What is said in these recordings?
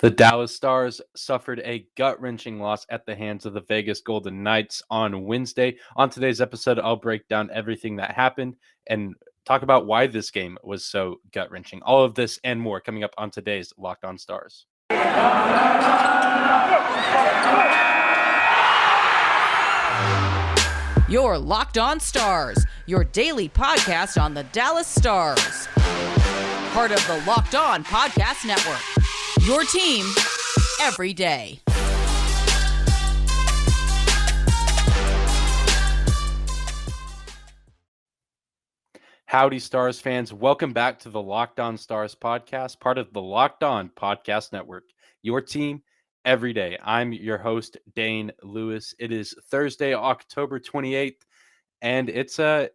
The Dallas Stars suffered a gut-wrenching loss at the hands of the Vegas Golden Knights on Wednesday. On today's episode, I'll break down everything that happened and talk about why this game was so gut-wrenching. All of this and more coming up on today's Locked On Stars. Your Locked On Stars, your daily podcast on the Dallas Stars. Part of the Locked On Podcast Network. Your team every day. Howdy, Stars fans. Welcome back to the Locked On Stars podcast, part of the Locked On Podcast Network. Your team every day. I'm your host, Dane Lewis. It is Thursday, October 28th, and it's a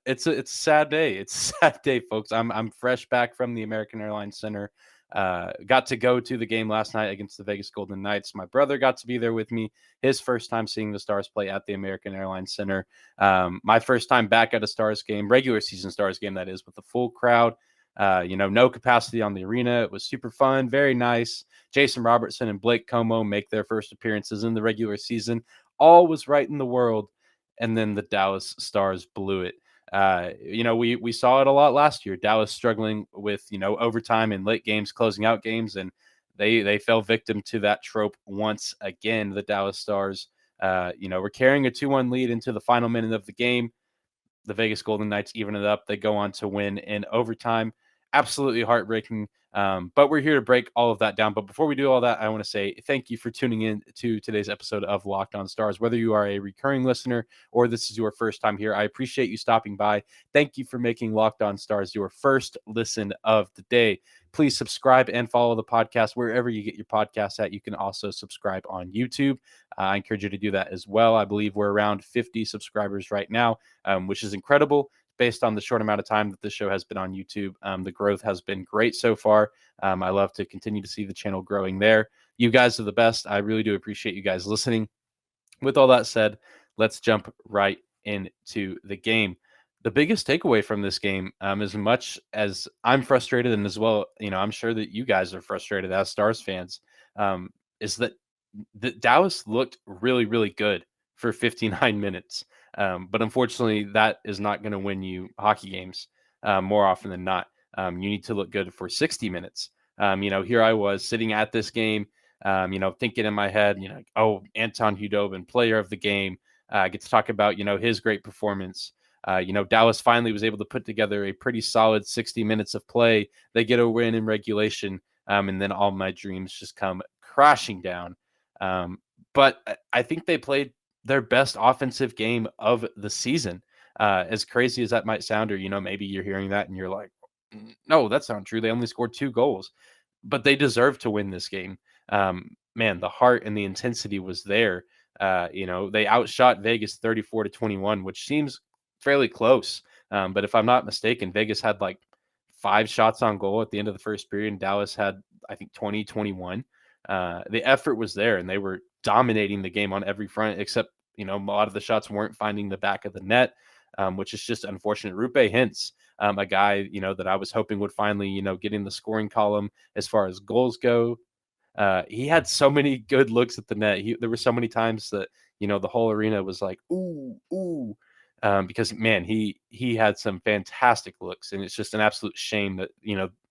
sad day. It's a sad day, folks. I'm fresh back from the American Airlines Center. Got to go to the game last night against the Vegas Golden Knights. My brother got to be there with me. His first time seeing the Stars play at the American Airlines Center. My first time back at a Stars game, regular season Stars game, that is, with a full crowd. No capacity on the arena. It was super fun, very nice. Jason Robertson and Blake Como make their first appearances in the regular season. All was right in the world, and then the Dallas Stars blew it. We saw it a lot last year. Dallas struggling with, overtime and late games, closing out games, and they fell victim to that trope once again. The Dallas Stars, were carrying a 2-1 lead into the final minute of the game. The Vegas Golden Knights even it up. They go on to win in overtime. Absolutely heartbreaking. But we're here to break all of that down. But before we do all that, I want to say thank you for tuning in to today's episode of Locked On Stars. Whether you are a recurring listener or this is your first time here, I appreciate you stopping by. Thank you for making Locked On Stars your first listen of the day. Please subscribe and follow the podcast wherever you get your podcasts at. You can also subscribe on YouTube. I encourage you to do that as well. I believe we're around 50 subscribers right now, which is incredible. Based on the short amount of time that this show has been on YouTube, the growth has been great so far. I love to continue to see the channel growing there. You guys are the best. I really do appreciate you guys listening. With all that said, let's jump right into the game. The biggest takeaway from this game, as much as I'm frustrated and as well, I'm sure that you guys are frustrated as Stars fans, is that Dallas looked really, really good for 59 minutes. But unfortunately, that is not going to win you hockey games more often than not. You need to look good for 60 minutes. Here I was sitting at this game, thinking in my head, Anton Hudobin, player of the game. I get to talk about, his great performance. Dallas finally was able to put together a pretty solid 60 minutes of play. They get a win in regulation, and then all my dreams just come crashing down. But I think they played their best offensive game of the season. As crazy as that might sound, or, maybe you're hearing that and you're like, no, that's not true. They only scored 2 goals, but they deserve to win this game. Man, the heart and the intensity was there. They outshot Vegas 34-21, which seems fairly close. But if I'm not mistaken, Vegas had like 5 shots on goal at the end of the first period, and Dallas had, I think, 20-21. The effort was there, and they were dominating the game on every front, except, a lot of the shots weren't finding the back of the net, which is just unfortunate. Rupe Hintz, a guy, that I was hoping would finally, get in the scoring column as far as goals go. He had so many good looks at the net. There were so many times that, the whole arena was like, ooh, because, man, he had some fantastic looks, and it's just an absolute shame that,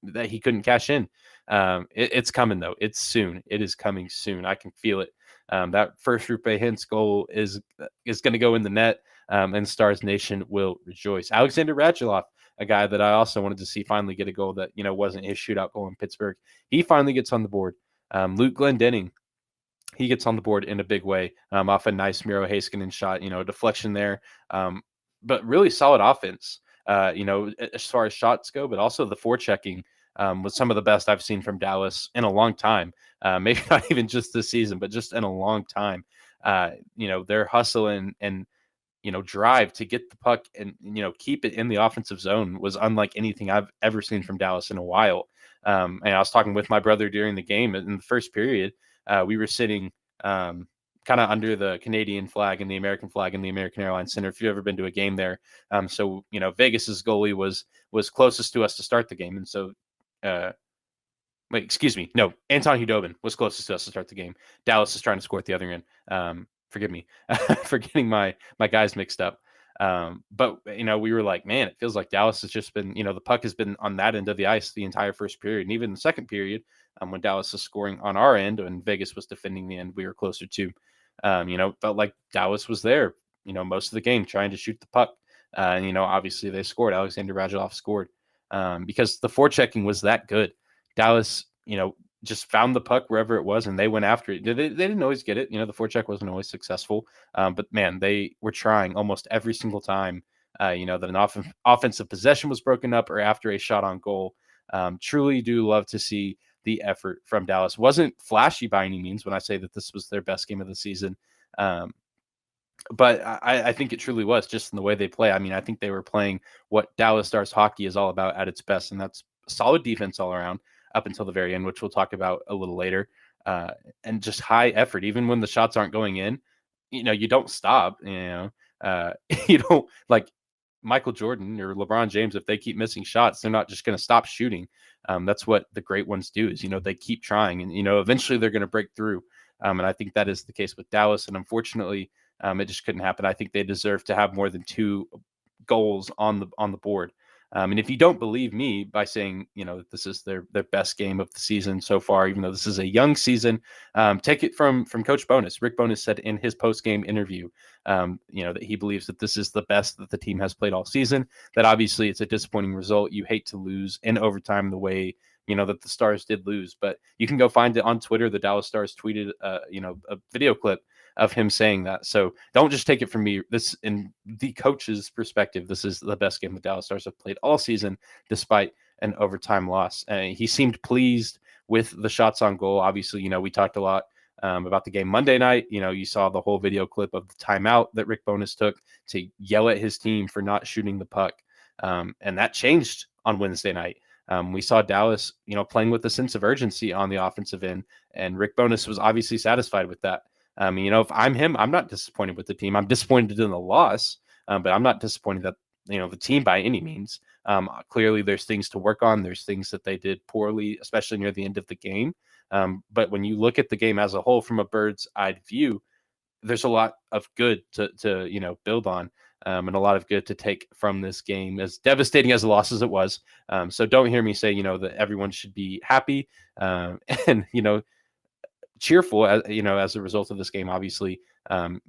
that he couldn't cash in. It's coming, though. It's soon. It is coming soon. I can feel it. That first Rupe Hintz goal is going to go in the net, and Stars Nation will rejoice. Alexander Radulov, a guy that I also wanted to see finally get a goal that, wasn't his shootout goal in Pittsburgh. He finally gets on the board. Luke Glendening, he gets on the board in a big way, off a nice Miro Heiskanen shot, a deflection there. But really solid offense, as far as shots go, but also the fore-checking was some of the best I've seen from Dallas in a long time. Maybe not even just this season, but just in a long time. Their hustle and drive to get the puck and, keep it in the offensive zone was unlike anything I've ever seen from Dallas in a while. And I was talking with my brother during the game in the first period. We were sitting kind of under the Canadian flag and the American flag in the American Airlines Center, if you've ever been to a game there. So, Vegas's goalie was closest to us to start the game. And so Wait, excuse me. No, Anton Hudobin was closest to us to start the game. Dallas is trying to score at the other end. Forgive me for getting my guys mixed up. But we were like, man, it feels like Dallas has just been, the puck has been on that end of the ice the entire first period, and even the second period, when Dallas was scoring on our end and Vegas was defending the end, we were closer to. Felt like Dallas was there, most of the game trying to shoot the puck. And obviously they scored. Alexander Radulov scored because the forechecking was that good. Dallas, just found the puck wherever it was and they went after it. They didn't always get it. The forecheck wasn't always successful. But man, they were trying almost every single time, that an offensive possession was broken up or after a shot on goal. Truly do love to see the effort from Dallas. Wasn't flashy by any means when I say that this was their best game of the season. But I think it truly was just in the way they play. I mean, I think they were playing what Dallas Stars hockey is all about at its best, and that's solid defense all around up until the very end, which we'll talk about a little later, and just high effort. Even when the shots aren't going in, you don't stop. You don't like Michael Jordan or LeBron James. If they keep missing shots, they're not just going to stop shooting. That's what the great ones do is, they keep trying and, eventually they're going to break through. And I think that is the case with Dallas. And unfortunately, it just couldn't happen. I think they deserve to have more than 2 goals on the board. And if you don't believe me by saying, that this is their best game of the season so far, even though this is a young season, take it from Coach Bowness. Rick Bowness said in his post-game interview, that he believes that this is the best that the team has played all season, that obviously it's a disappointing result. You hate to lose in overtime the way, that the Stars did lose, but you can go find it on Twitter. The Dallas Stars tweeted, a video clip of him saying that. So don't just take it from me. This, in the coach's perspective, this is the best game the Dallas Stars have played all season, despite an overtime loss. He seemed pleased with the shots on goal. Obviously, we talked a lot about the game Monday night. You saw the whole video clip of the timeout that Rick Bowness took to yell at his team for not shooting the puck. And that changed on Wednesday night. We saw Dallas, playing with a sense of urgency on the offensive end, and Rick Bowness was obviously satisfied with that. If I'm him, I'm not disappointed with the team. I'm disappointed in the loss, but I'm not disappointed that, the team by any means. Clearly, there's things to work on. There's things that they did poorly, especially near the end of the game. But when you look at the game as a whole from a bird's eye view, there's a lot of good to build on, and a lot of good to take from this game, as devastating as the loss as it was. So don't hear me say, that everyone should be happy and, cheerful, as a result of this game. Obviously,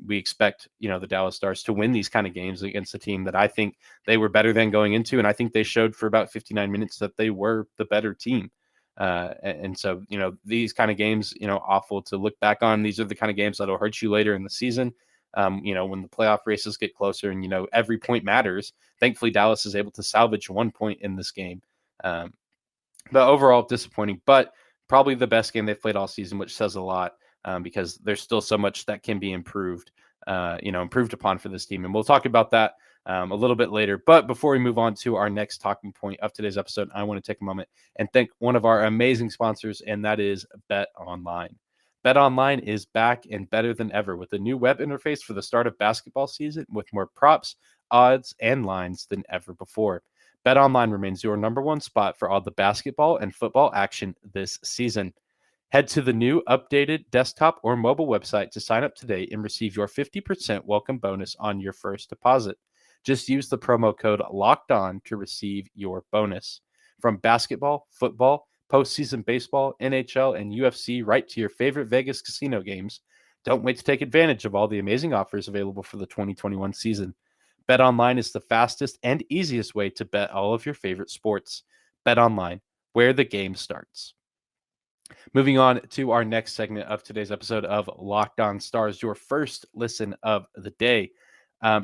we expect, the Dallas Stars to win these kind of games against a team that I think they were better than going into. And I think they showed for about 59 minutes that they were the better team. And so, these kind of games, awful to look back on. These are the kind of games that'll hurt you later in the season. When the playoff races get closer and, every point matters. Thankfully, Dallas is able to salvage 1 point in this game. But overall, disappointing, but probably the best game they've played all season, which says a lot, because there's still so much that can be improved upon for this team. And we'll talk about that a little bit later. But before we move on to our next talking point of today's episode, I want to take a moment and thank one of our amazing sponsors, and that is BetOnline. BetOnline is back and better than ever with a new web interface for the start of basketball season with more props, odds, and lines than ever before. BetOnline remains your number one spot for all the basketball and football action this season. Head to the new updated desktop or mobile website to sign up today and receive your 50% welcome bonus on your first deposit. Just use the promo code LOCKEDON to receive your bonus. From basketball, football, postseason baseball, NHL, and UFC, right to your favorite Vegas casino games, don't wait to take advantage of all the amazing offers available for the 2021 season. BetOnline is the fastest and easiest way to bet all of your favorite sports. BetOnline, where the game starts. Moving on to our next segment of today's episode of Locked On Stars, your first listen of the day.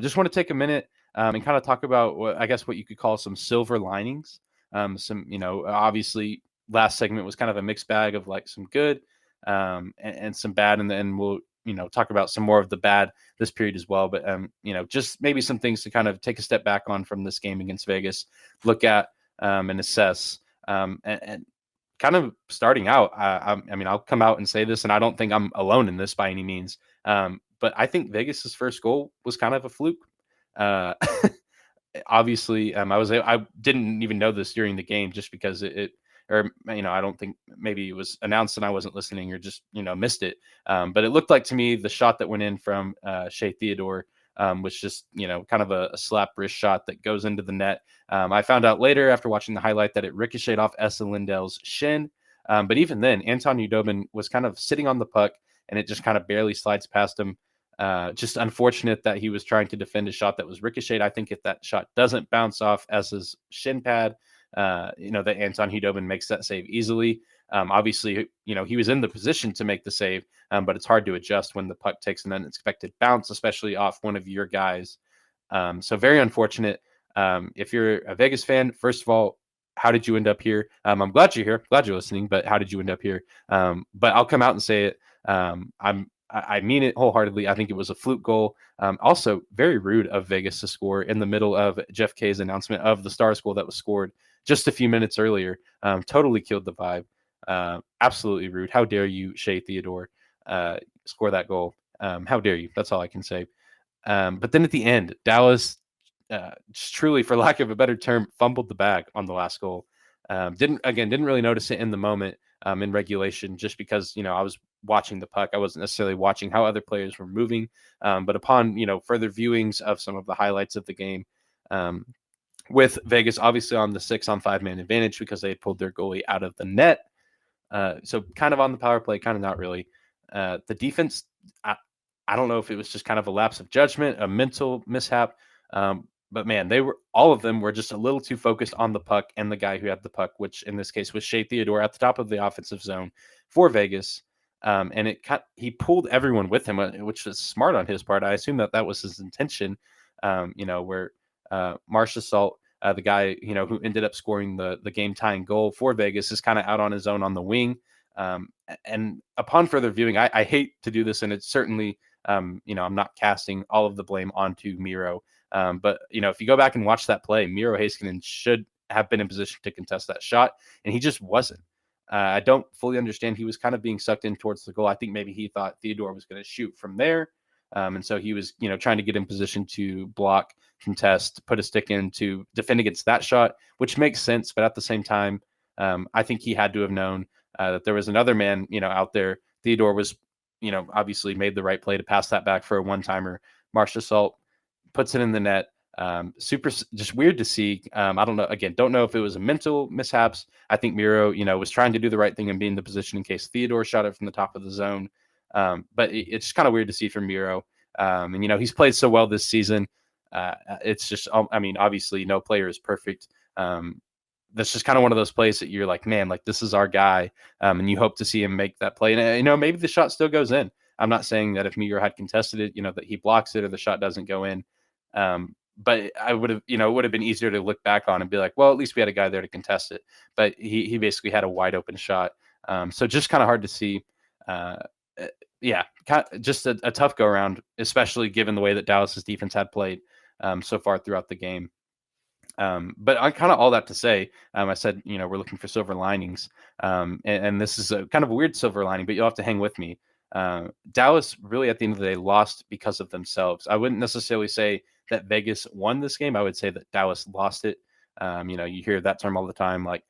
Just want to take a minute and kind of talk about what you could call some silver linings. Obviously last segment was kind of a mixed bag of like some good and some bad, and then we'll talk about some more of the bad this period as well. But just maybe some things to kind of take a step back on from this game against Vegas, look at and assess, and kind of starting out. I'll come out and say this, and I don't think I'm alone in this by any means. But I think Vegas's first goal was kind of a fluke. Obviously, I didn't even know this during the game, just because or, I don't think, maybe it was announced and I wasn't listening or just, missed it. But it looked like to me the shot that went in from Shea Theodore was just, kind of a slap wrist shot that goes into the net. I found out later after watching the highlight that it ricocheted off Esa Lindell's shin. But even then, Anton Udobin was kind of sitting on the puck and it just kind of barely slides past him. Just unfortunate that he was trying to defend a shot that was ricocheted. I think if that shot doesn't bounce off Esa's shin pad, that Anton Udobin makes that save easily. Obviously, he was in the position to make the save, but it's hard to adjust when the puck takes an unexpected bounce, especially off one of your guys. So very unfortunate. If you're a Vegas fan, first of all, how did you end up here? I'm glad you're here, glad you're listening, but how did you end up here? But I'll come out and say it. I mean it wholeheartedly. I think it was a fluke goal. Also, very rude of Vegas to score in the middle of Jeff K's announcement of the Stars goal that was scored just a few minutes earlier. Totally killed the vibe. Absolutely rude. How dare you, Shea Theodore, score that goal? How dare you? That's all I can say. But then at the end, Dallas just truly, for lack of a better term, fumbled the bag on the last goal. Didn't really notice it in the moment in regulation, just because I was watching the puck. I wasn't necessarily watching how other players were moving. But upon further viewings of some of the highlights of the game, with Vegas obviously on the 6-on-5 man advantage because they had pulled their goalie out of the net. So kind of on the power play, kind of not really. The defense, I don't know if it was just kind of a lapse of judgment, a mental mishap. But man, all of them were just a little too focused on the puck and the guy who had the puck, which in this case was Shea Theodore at the top of the offensive zone for Vegas. And he pulled everyone with him, which was smart on his part. I assume that was his intention. Where Marcia Salt, the guy who ended up scoring the game tying goal for Vegas, is kind of out on his own on the wing. And upon further viewing, I hate to do this, and it's certainly I'm not casting all of the blame onto Miro. But if you go back and watch that play, Miro Heiskanen should have been in position to contest that shot, and he just wasn't. I don't fully understand. He was kind of being sucked in towards the goal. I think maybe he thought Theodore was going to shoot from there. And so he was, trying to get in position to block, contest, put a stick in to defend against that shot, which makes sense. But at the same time, I think he had to have known that there was another man, out there. Theodore was, obviously made the right play to pass that back for a one-timer. Marcia Salt puts it in the net. Super, just weird to see. I don't know. Again, don't know if it was a mental mishaps. I think Miro, was trying to do the right thing and be in the position in case Theodore shot it from the top of the zone. But it's kind of weird to see from Miro. And he's played so well this season. It's just, obviously no player is perfect. That's just kind of one of those plays that you're like, man, like this is our guy. And you hope to see him make that play. And, maybe the shot still goes in. I'm not saying that if Miro had contested it, that he blocks it or the shot doesn't go in. But I would have, it would have been easier to look back on and be like, well, at least we had a guy there to contest it. But he basically had a wide open shot. So just kind of hard to see. Just a tough go around, especially given the way that Dallas's defense had played so far throughout the game. But I kind of all that to say, I said, we're looking for silver linings. And this is a kind of a weird silver lining, but you'll have to hang with me. Dallas really at the end of the day lost because of themselves. I wouldn't necessarily say that Vegas won this game. I would say that Dallas lost it. You hear that term all the time, like,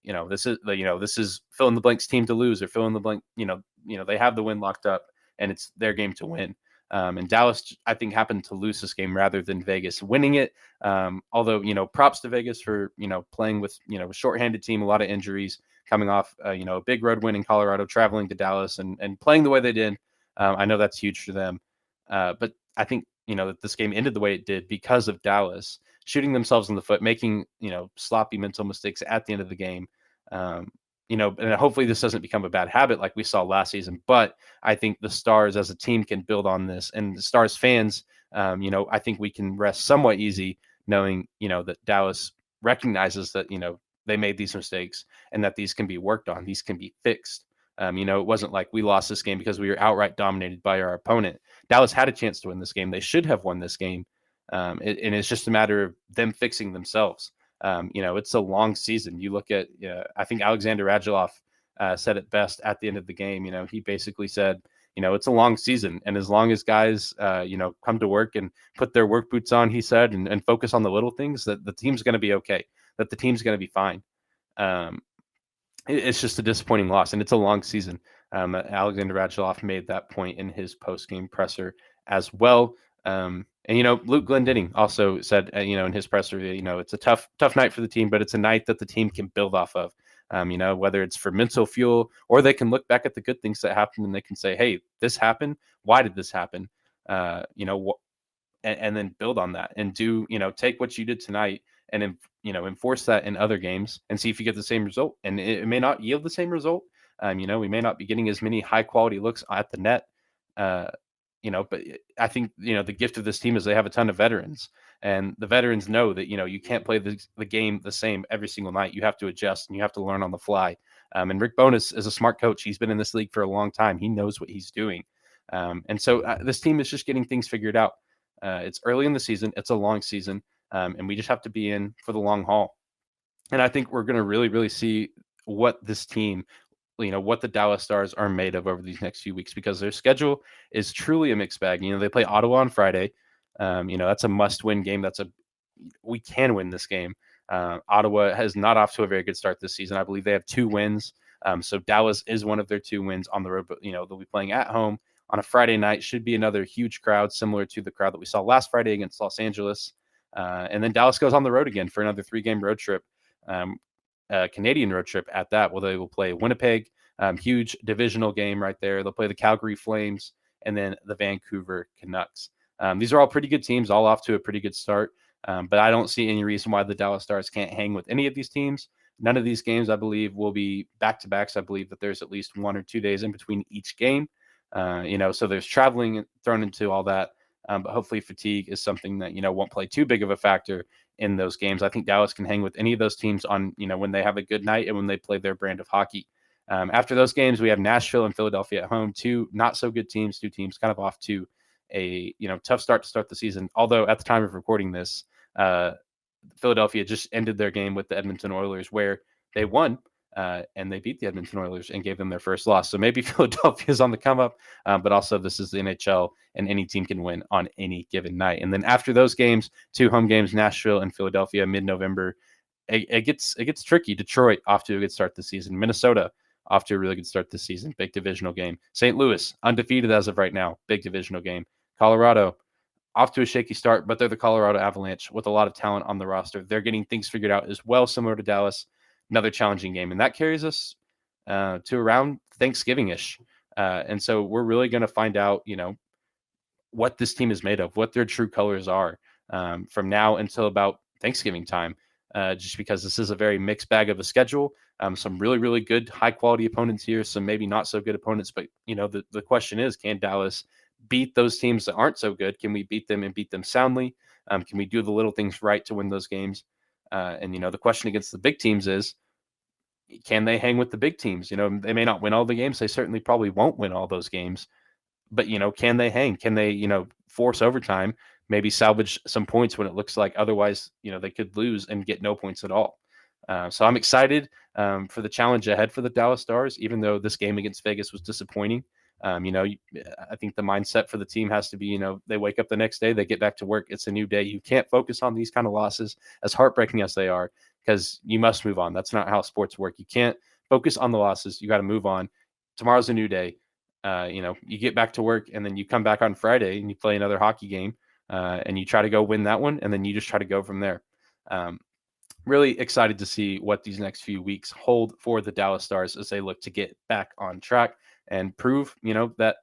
this is fill in the blank's team to lose, or fill in the blank, they have the win locked up and it's their game to win. And Dallas, I think, happened to lose this game rather than Vegas winning it. Although, props to Vegas for, playing with, a shorthanded team, a lot of injuries, coming off, a big road win in Colorado, traveling to Dallas and playing the way they did. I know that's huge for them. But I think, that this game ended the way it did because of Dallas shooting themselves in the foot, making, sloppy mental mistakes at the end of the game. And hopefully this doesn't become a bad habit like we saw last season. But I think the Stars as a team can build on this, and the Stars fans, I think we can rest somewhat easy knowing, that Dallas recognizes that, they made these mistakes and that these can be worked on. These can be fixed. It wasn't like we lost this game because we were outright dominated by our opponent. Dallas had a chance to win this game. They should have won this game. And it's just a matter of them fixing themselves. It's a long season. You look at, I think Alexander Radulov said it best at the end of the game. He basically said, it's a long season. And as long as guys, come to work and put their work boots on, he said, and focus on the little things, that the team's going to be okay, that the team's going to be fine. it's just a disappointing loss, and it's a long season. Alexander Radulov made that point in his post-game presser as well. And Luke Glendening also said, in his presser, it's a tough night for the team, but it's a night that the team can build off of. Whether it's for mental fuel, or they can look back at the good things that happened and they can say, hey, this happened. Why did this happen? And then build on that and take what you did tonight and enforce that in other games and see if you get the same result. And it may not yield the same result. We may not be getting as many high quality looks at the net. But I think the gift of this team is they have a ton of veterans, and the veterans know that you can't play the game the same every single night. You have to adjust and you have to learn on the fly. And Rick Bowness is a smart coach. He's been in this league for a long time. He knows what he's doing. And so this team is just getting things figured out. It's early in the season. It's a long season. And we just have to be in for the long haul. And I think we're going to really, really see what this team, what the Dallas Stars are made of over these next few weeks, because their schedule is truly a mixed bag. They play Ottawa on Friday. That's a must-win game. We can win this game. Ottawa has not off to a very good start this season. I believe they have 2 wins. So Dallas is one of their 2 wins on the road, but they'll be playing at home on a Friday night. Should be another huge crowd, similar to the crowd that we saw last Friday against Los Angeles. And then Dallas goes on the road again for another 3-game road trip, Canadian road trip at that. Well, they will play Winnipeg, huge divisional game right there. They'll play the Calgary Flames and then the Vancouver Canucks. These are all pretty good teams, all off to a pretty good start. But I don't see any reason why the Dallas Stars can't hang with any of these teams. None of these games, I believe, will be back-to-backs. I believe that there's at least 1 or 2 days in between each game. So there's traveling thrown into all that. But hopefully fatigue is something that, won't play too big of a factor in those games. I think Dallas can hang with any of those teams on, when they have a good night and when they play their brand of hockey. After those games, we have Nashville and Philadelphia at home, 2 not so good teams, 2 teams kind of off to a, tough start to start the season. Although at the time of recording this, Philadelphia just ended their game with the Edmonton Oilers, where they won and they beat the Edmonton Oilers and gave them their first loss. So maybe Philadelphia is on the come up, but also this is the NHL and any team can win on any given night. And then after those games, 2 home games, Nashville and Philadelphia, mid-November, it gets tricky. Detroit off to a good start this season. Minnesota off to a really good start this season. Big divisional game. St. Louis undefeated as of right now. Big divisional game. Colorado off to a shaky start, but they're the Colorado Avalanche with a lot of talent on the roster. They're getting things figured out as well, similar to Dallas. Another challenging game, and that carries us to around Thanksgiving-ish. And so we're really going to find out, what this team is made of, what their true colors are from now until about Thanksgiving time, just because this is a very mixed bag of a schedule. Some really, really good, high-quality opponents here, some maybe not so good opponents. But, the question is, can Dallas beat those teams that aren't so good? Can we beat them and beat them soundly? Can we do the little things right to win those games? And the question against the big teams is, can they hang with the big teams? They may not win all the games. They certainly probably won't win all those games. But, can they hang? Can they, force overtime, maybe salvage some points when it looks like otherwise, they could lose and get no points at all. So I'm excited for the challenge ahead for the Dallas Stars, even though this game against Vegas was disappointing. I think the mindset for the team has to be, they wake up the next day, they get back to work. It's a new day. You can't focus on these kind of losses, as heartbreaking as they are, because you must move on. That's not how sports work. You can't focus on the losses. You got to move on. Tomorrow's a new day. You get back to work, and then you come back on Friday and you play another hockey game and you try to go win that one. And then you just try to go from there. Really excited to see what these next few weeks hold for the Dallas Stars as they look to get back on track and prove, that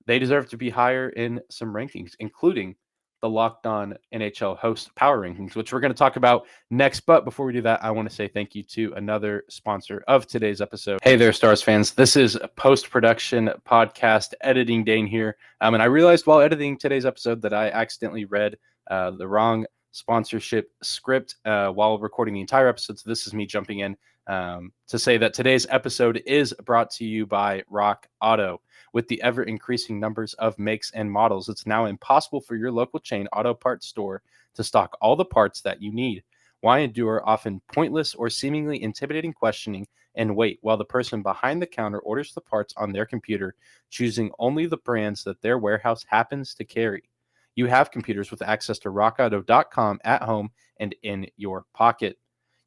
they deserve to be higher in some rankings, including the Locked On NHL host power rankings, which we're going to talk about next. But before we do that, I want to say thank you to another sponsor of today's episode. Hey there, Stars fans. This is post-production podcast editing Dane here. And I realized while editing today's episode that I accidentally read the wrong sponsorship script while recording the entire episode. So this is me jumping in to say that today's episode is brought to you by Rock Auto. With the ever-increasing numbers of makes and models, it's now impossible for your local chain auto parts store to stock all the parts that you need. Why endure often pointless or seemingly intimidating questioning and wait while the person behind the counter orders the parts on their computer, choosing only the brands that their warehouse happens to carry? You have computers with access to rockauto.com at home and in your pocket.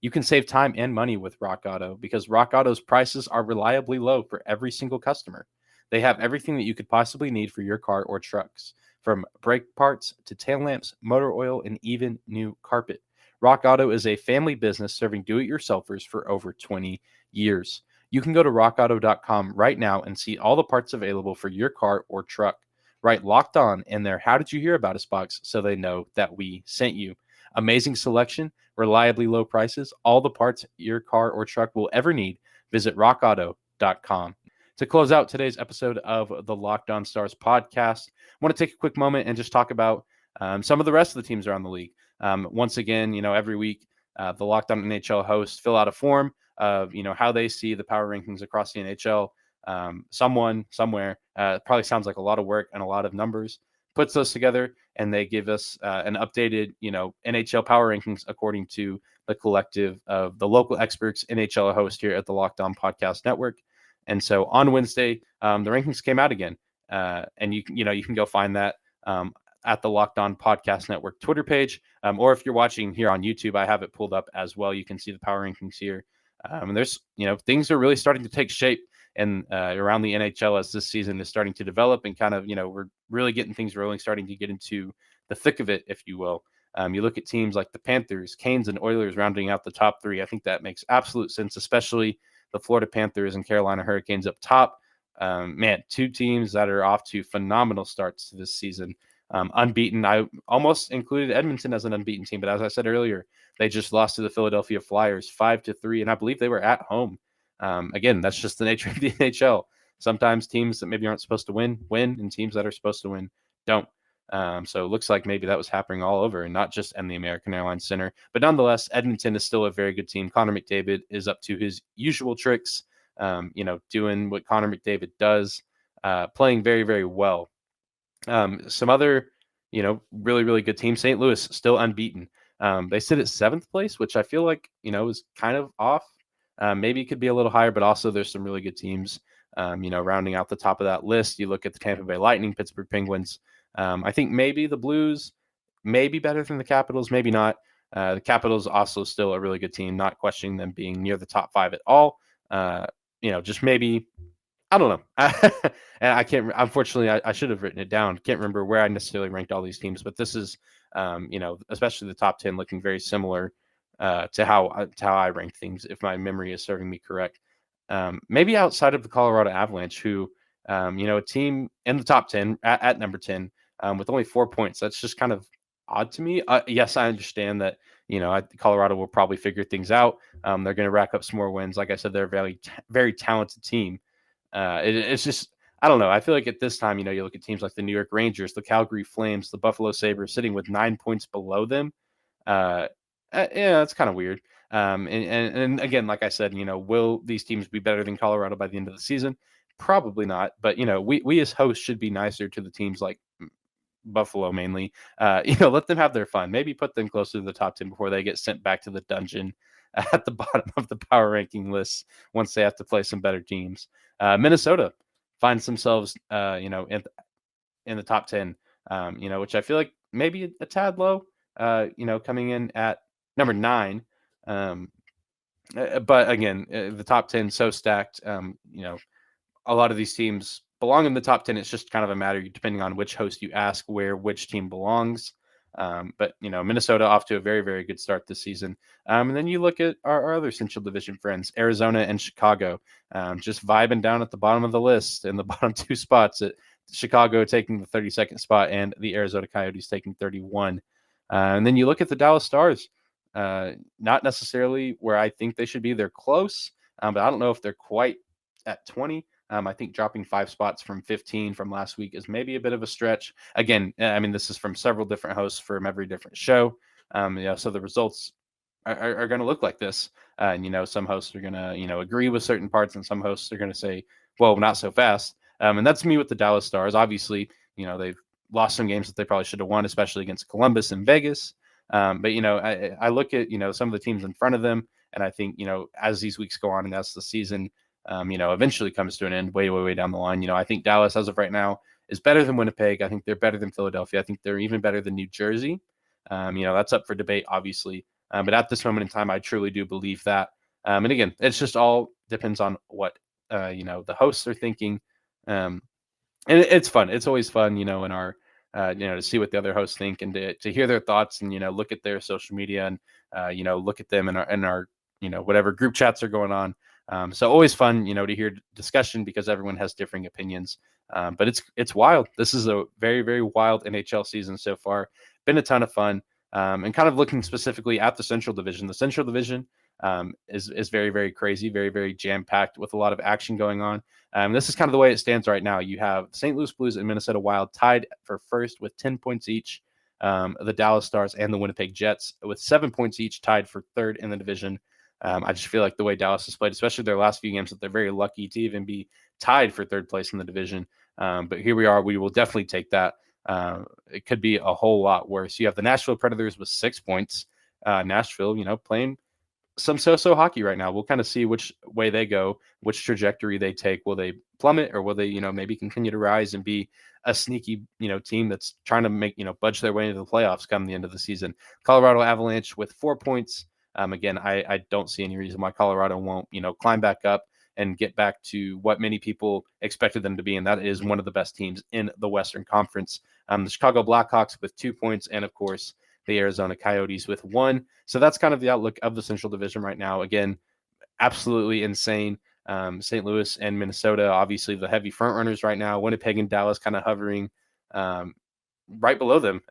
You can save time and money with Rock Auto because Rock Auto's prices are reliably low for every single customer. They have everything that you could possibly need for your car or trucks, from brake parts to tail lamps, motor oil, and even new carpet. Rock Auto is a family business serving do-it-yourselfers for over 20 years. You can go to rockauto.com right now and see all the parts available for your car or truck. Write Locked On in their How Did You Hear About Us box so they know that we sent you. Amazing selection, reliably low prices, all the parts your car or truck will ever need. Visit rockauto.com. To close out today's episode of the Locked On Stars podcast, I want to take a quick moment and just talk about some of the rest of the teams around the league. Once again, every week, the Locked On NHL hosts fill out a form of, how they see the power rankings across the NHL. Someone somewhere, probably sounds like a lot of work and a lot of numbers, puts those together, and they give us an updated, NHL power rankings according to the collective of the local experts NHL host here at the Locked On Podcast Network. And so on Wednesday, the rankings came out again, and you can go find that at the Locked On Podcast Network Twitter page, or if you're watching here on YouTube, I have it pulled up as well. You can see the power rankings here. And there's things are really starting to take shape and around the NHL as this season is starting to develop, and kind of we're really getting things rolling, starting to get into the thick of it, if you will. You look at teams like the Panthers, Canes, and Oilers rounding out the top three. I think that makes absolute sense, especially the Florida Panthers and Carolina Hurricanes up top. Two teams that are off to phenomenal starts to this season. Unbeaten. I almost included Edmonton as an unbeaten team, but as I said earlier, they just lost to the Philadelphia Flyers 5-3, and I believe they were at home. Again, that's just the nature of the NHL. Sometimes teams that maybe aren't supposed to win, and teams that are supposed to win don't. So it looks like maybe that was happening all over, and not just in the American Airlines Center. But nonetheless, Edmonton is still a very good team. Connor McDavid is up to his usual tricks, doing what Connor McDavid does, playing very, very well. Some other, really, really good teams. St. Louis still unbeaten. They sit at seventh place, which I feel like, is kind of off. Maybe it could be a little higher, but also there's some really good teams, rounding out the top of that list. You look at the Tampa Bay Lightning, Pittsburgh Penguins. I think maybe the Blues may be better than the Capitals, maybe not. The Capitals also still a really good team, not questioning them being near the top five at all. Just maybe, I don't know. And I can't, unfortunately, I should have written it down. Can't remember where I necessarily ranked all these teams, but this is, especially the top 10 looking very similar to how I ranked things, if my memory is serving me correct. Maybe outside of the Colorado Avalanche, who, a team in the top 10 at number 10 with only 4 points. That's just kind of odd to me. Yes, I understand that, Colorado will probably figure things out. They're going to rack up some more wins. Like I said, they're a very, very talented team. It's just, I don't know. I feel like at this time, you look at teams like the New York Rangers, the Calgary Flames, the Buffalo Sabres sitting with 9 points below them. It's kind of weird. And again, like I said, will these teams be better than Colorado by the end of the season? Probably not. But, we as hosts should be nicer to the teams like Buffalo mainly. Let them have their fun. Maybe put them closer to the top 10 before they get sent back to the dungeon at the bottom of the power ranking list once they have to play some better teams. Minnesota finds themselves, in the top 10, which I feel like maybe a tad low, coming in at number 9. But again, the top 10 so stacked. A lot of these teams belong in the top 10. It's just kind of a matter, depending on which host you ask, where which team belongs. But Minnesota off to a very, very good start this season. And then you look at our other Central Division friends, Arizona and Chicago, just vibing down at the bottom of the list in the bottom 2 spots. At Chicago taking the 32nd spot and the Arizona Coyotes taking 31. And then you look at the Dallas Stars, not necessarily where I think they should be. They're close, but I don't know if they're quite at 20. I think dropping 5 spots from 15 from last week is maybe a bit of a stretch. Again, this is from several different hosts from every different show. So the results are going to look like this. And, some hosts are going to, agree with certain parts, and some hosts are going to say, well, not so fast. And that's me with the Dallas Stars. Obviously, they've lost some games that they probably should have won, especially against Columbus and Vegas. But, I look at, some of the teams in front of them, and I think, as these weeks go on and as the season eventually comes to an end way, way, way down the line. I think Dallas, as of right now, is better than Winnipeg. I think they're better than Philadelphia. I think they're even better than New Jersey. That's up for debate, obviously. But at this moment in time, I truly do believe that. And again, it's just all depends on what the hosts are thinking. And it's fun. It's always fun, in our to see what the other hosts think and to hear their thoughts and look at their social media and look at them in our whatever group chats are going on. So always fun, to hear discussion because everyone has differing opinions. But it's wild. This is a very, very wild NHL season so far. Been a ton of fun. And kind of looking specifically at the Central Division. The Central Division is very, very crazy, very, very jam-packed with a lot of action going on. This is kind of the way it stands right now. You have St. Louis Blues and Minnesota Wild tied for first with 10 points each. The Dallas Stars and the Winnipeg Jets with 7 points each tied for third in the division. I just feel like the way Dallas has played, especially their last few games, that they're very lucky to even be tied for third place in the division. But here we are. We will definitely take that. It could be a whole lot worse. You have the Nashville Predators with 6 points. Nashville, playing some so-so hockey right now. We'll kind of see which way they go, which trajectory they take. Will they plummet or will they, maybe continue to rise and be a sneaky, team that's trying to make, budge their way into the playoffs come the end of the season? Colorado Avalanche with 4 points. Again, I don't see any reason why Colorado won't, climb back up and get back to what many people expected them to be, and that is one of the best teams in the Western Conference. The Chicago Blackhawks with 2 points, and of course, the Arizona Coyotes with 1. So that's kind of the outlook of the Central Division right now. Again, absolutely insane. St. Louis and Minnesota, obviously the heavy front runners right now. Winnipeg and Dallas kind of hovering right below them.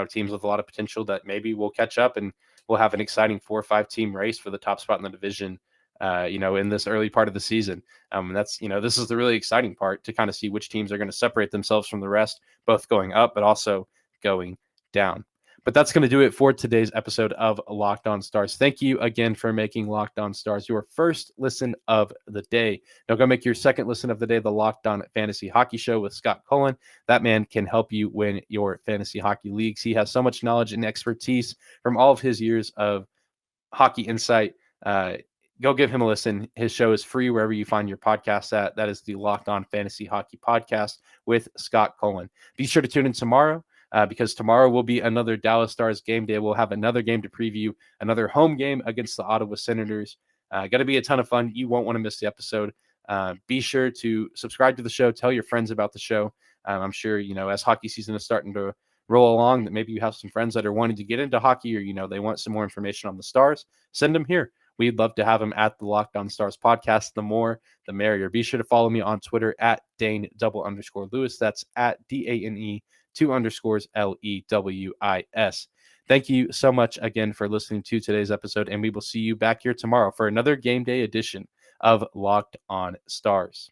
Teams with a lot of potential that maybe will catch up and we'll have an exciting 4 or 5 team race for the top spot in the division. In this early part of the season. That's, this is the really exciting part to kind of see which teams are going to separate themselves from the rest, both going up, but also going down. But that's going to do it for today's episode of Locked On Stars. Thank you again for making Locked On Stars your first listen of the day. Now go make your second listen of the day, the Locked On Fantasy Hockey Show with Scott Cullen. That man can help you win your fantasy hockey leagues. He has so much knowledge and expertise from all of his years of hockey insight. Go give him a listen. His show is free wherever you find your podcasts at. That is the Locked On Fantasy Hockey Podcast with Scott Cullen. Be sure to tune in tomorrow because tomorrow will be another Dallas Stars game day. We'll have another game to preview, another home game against the Ottawa Senators. Got to be a ton of fun. You won't want to miss the episode. Be sure to subscribe to the show. Tell your friends about the show. I'm sure, as hockey season is starting to roll along, that maybe you have some friends that are wanting to get into hockey or, they want some more information on the Stars. Send them here. We'd love to have him at the Locked On Stars podcast. The more, the merrier. Be sure to follow me on Twitter at Dane_Lewis. That's at DANE 2_LEWIS. Thank you so much again for listening to today's episode, and we will see you back here tomorrow for another game day edition of Locked On Stars.